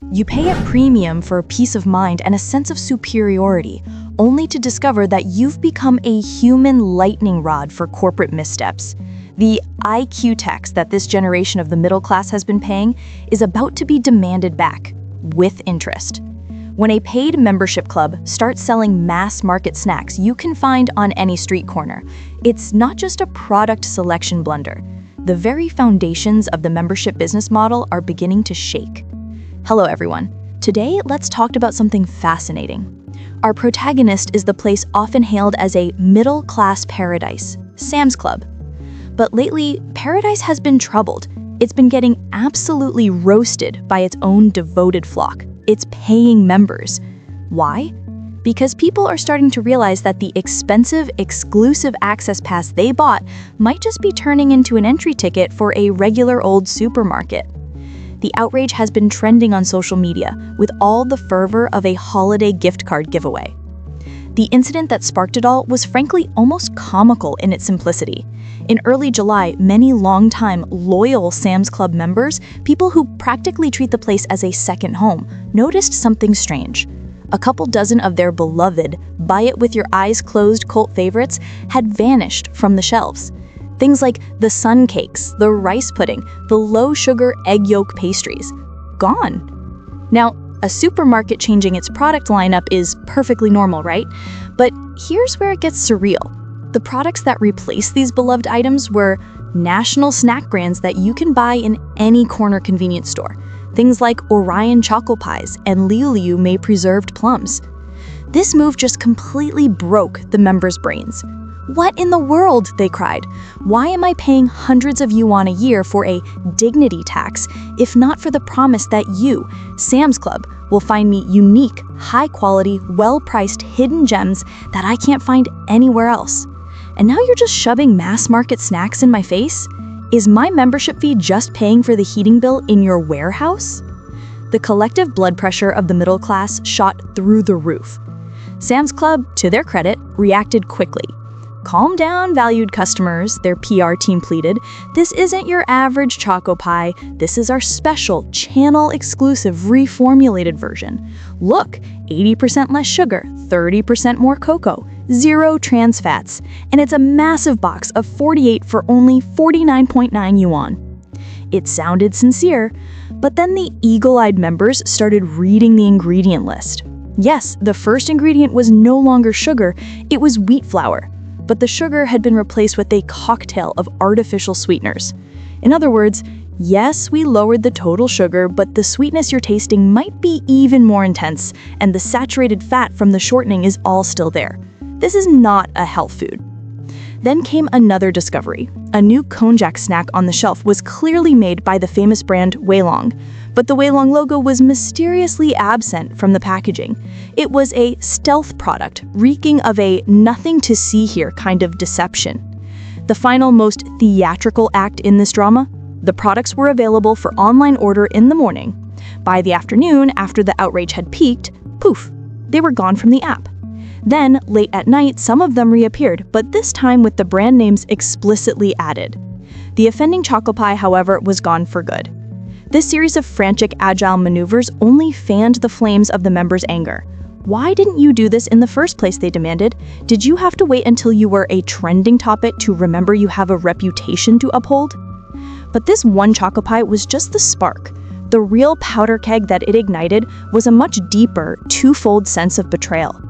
You pay a premium for peace of mind and a sense of superiority, only to discover that you've become a human lightning rod for corporate missteps. The IQ tax that this generation of the middle class has been paying is about to be demanded back, with interest. When a paid membership club starts selling mass market snacks you can find on any street corner, it's not just a product selection blunder. The very foundations of the membership business model are beginning to shake. Hello everyone. Today, let's talk about something fascinating. Our protagonist is the place often hailed as a middle-class paradise, Sam's Club. But lately, paradise has been troubled. It's been getting absolutely roasted by its own devoted flock, its paying members. Why? Because people are starting to realize that the expensive, exclusive access pass they bought might just be turning into an entry ticket for a regular old supermarket. The outrage has been trending on social media with all the fervor of a holiday gift card giveaway. The incident that sparked it all was frankly almost comical in its simplicity. In early July, many longtime, loyal Sam's Club members, people who practically treat the place as a second home, noticed something strange. A couple dozen of their beloved, buy-it-with-your-eyes-closed cult favorites had vanished from the shelves. Things like the sun cakes, the rice pudding, the low-sugar egg yolk pastries. Gone. Now, a supermarket changing its product lineup is perfectly normal, right? But here's where it gets surreal. The products that replaced these beloved items were national snack brands that you can buy in any corner convenience store. Things like Orion Choco Pies and Liu May preserved plums. This move just completely broke the members' brains. What in the world, they cried. Why am I paying hundreds of yuan a year for a dignity tax, if not for the promise that you, Sam's Club, will find me unique, high-quality, well-priced hidden gems that I can't find anywhere else? And now you're just shoving mass-market snacks in my face? Is my membership fee just paying for the heating bill in your warehouse? The collective blood pressure of the middle class shot through the roof. Sam's Club, to their credit, reacted quickly. Calm down, valued customers, their PR team pleaded. This isn't your average Choco Pie. This is our special, channel-exclusive, reformulated version. Look, 80% less sugar, 30% more cocoa, 0 trans fats, and it's a massive box of 48 for only 49.9 yuan. It sounded sincere, but then the eagle-eyed members started reading the ingredient list. Yes, the first ingredient was no longer sugar, it was wheat flour. But the sugar had been replaced with a cocktail of artificial sweeteners. In other words, yes, we lowered the total sugar, but the sweetness you're tasting might be even more intense, and the saturated fat from the shortening is all still there. This is not a health food. Then came another discovery. A new konjac snack on the shelf was clearly made by the famous brand Weilong, but the Weilong logo was mysteriously absent from the packaging. It was a stealth product, reeking of a nothing-to-see-here kind of deception. The final, most theatrical act in this drama? The products were available for online order in the morning. By the afternoon, after the outrage had peaked, poof, they were gone from the app. Then, late at night, some of them reappeared, but this time with the brand names explicitly added. The offending Choco Pie, however, was gone for good. This series of frantic, agile maneuvers only fanned the flames of the members' anger. Why didn't you do this in the first place, they demanded. Did you have to wait until you were a trending topic to remember you have a reputation to uphold? But this one Choco Pie was just the spark. The real powder keg that it ignited was a much deeper, twofold sense of betrayal.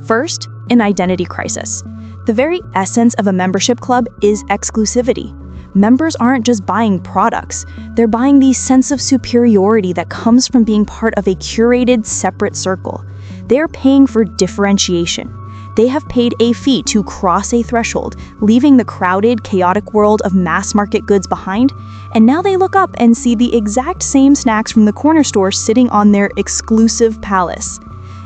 First, an identity crisis. The very essence of a membership club is exclusivity. Members aren't just buying products, they're buying the sense of superiority that comes from being part of a curated, separate circle. They're paying for differentiation. They have paid a fee to cross a threshold, leaving the crowded, chaotic world of mass market goods behind, and now they look up and see the exact same snacks from the corner store sitting on their exclusive palace.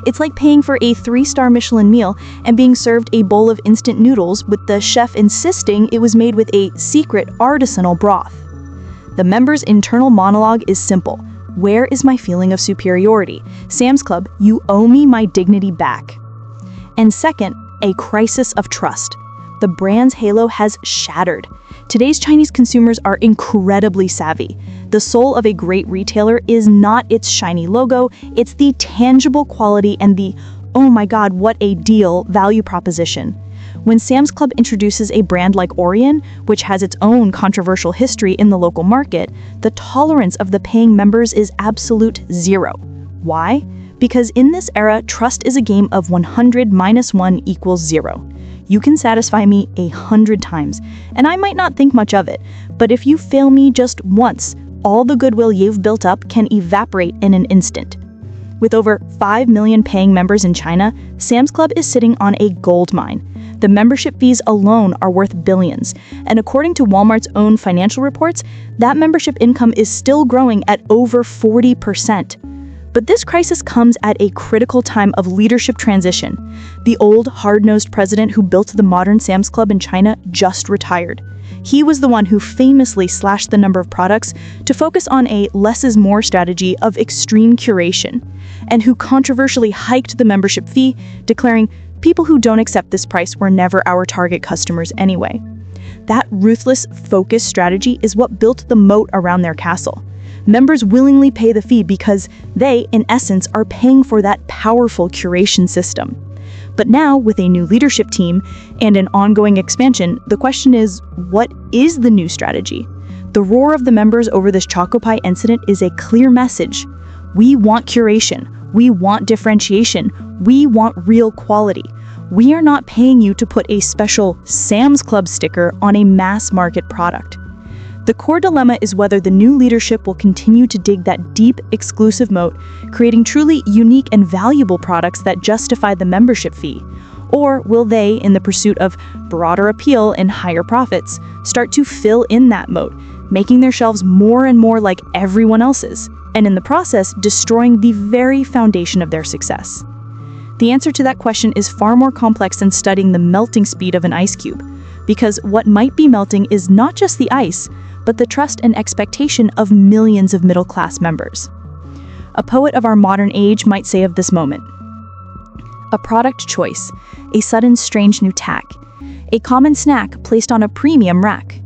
It's like paying for a 3-star Michelin meal and being served a bowl of instant noodles with the chef insisting it was made with a secret artisanal broth. The member's internal monologue is simple. Where is my feeling of superiority? Sam's Club, you owe me my dignity back. And second, a crisis of trust. The brand's halo has shattered. Today's Chinese consumers are incredibly savvy. The soul of a great retailer is not its shiny logo, it's the tangible quality and the, oh my god, what a deal value proposition. When Sam's Club introduces a brand like Orion, which has its own controversial history in the local market, the tolerance of the paying members is absolute zero. Why? Because in this era, trust is a game of 100 minus 1 equals 0. You can satisfy me 100 times, and I might not think much of it, but if you fail me just once, all the goodwill you've built up can evaporate in an instant. With over 5 million paying members in China, Sam's Club is sitting on a gold mine. The membership fees alone are worth billions, and according to Walmart's own financial reports, that membership income is still growing at over 40%. But this crisis comes at a critical time of leadership transition. The old, hard-nosed president who built the modern Sam's Club in China just retired. He was the one who famously slashed the number of products to focus on a less-is-more strategy of extreme curation, and who controversially hiked the membership fee, declaring, "People who don't accept this price were never our target customers anyway." That ruthless, focused strategy is what built the moat around their castle. Members willingly pay the fee because they, in essence, are paying for that powerful curation system. But now, with a new leadership team and an ongoing expansion, the question is, what is the new strategy? The roar of the members over this Choco Pie incident is a clear message. We want curation. We want differentiation. We want real quality. We are not paying you to put a special Sam's Club sticker on a mass market product. The core dilemma is whether the new leadership will continue to dig that deep, exclusive moat, creating truly unique and valuable products that justify the membership fee. Or will they, in the pursuit of broader appeal and higher profits, start to fill in that moat, making their shelves more and more like everyone else's, and in the process, destroying the very foundation of their success? The answer to that question is far more complex than studying the melting speed of an ice cube, because what might be melting is not just the ice, but the trust and expectation of millions of middle-class members. A poet of our modern age might say of this moment, "A product choice, a sudden strange new tack, a common snack placed on a premium rack.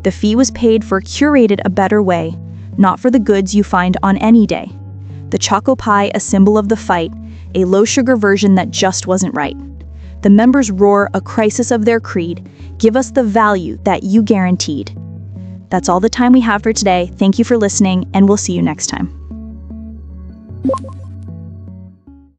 The fee was paid for curated a better way, not for the goods you find on any day. The Choco Pie a symbol of the fight, a low-sugar version that just wasn't right. The members roar a crisis of their creed, give us the value that you guaranteed." That's all the time we have for today. Thank you for listening, and we'll see you next time.